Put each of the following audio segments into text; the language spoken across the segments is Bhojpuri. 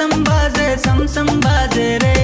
सम बाजे रे।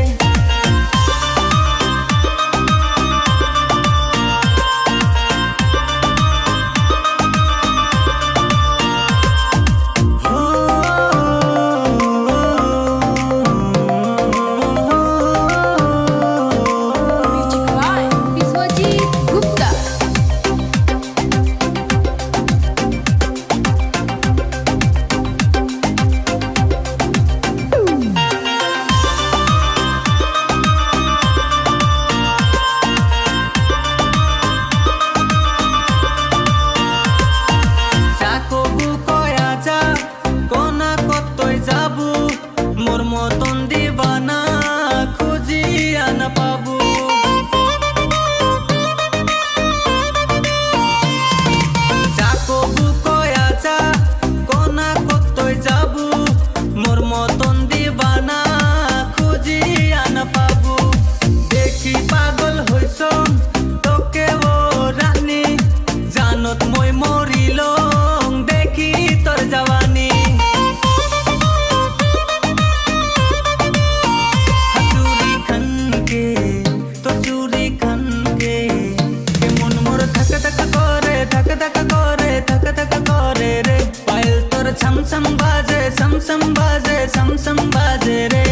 सम सम बाजे रे।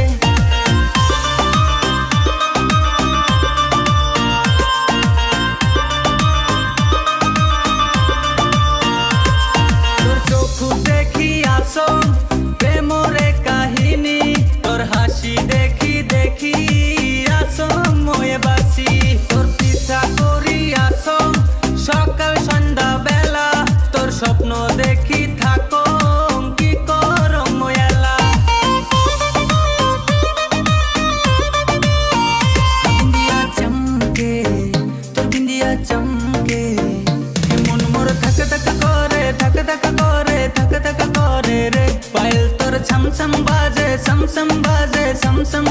तोर चोखु देखी आसो प्रेमरे काहिनी, तोर हासि देखी देखी आसो मोये बासी। तोर पिछा करी आसो सकाल सन्ধ্যা बेला, तोर स्वप्न देखी थाको की करम मोयाला। बिंदिया चमके तोर बिंदिया चमके, मन मोर धक धक करे धक धक करे धक धक करे रे। पायल तोर छम छम बाजे सम सम बाजे सम सम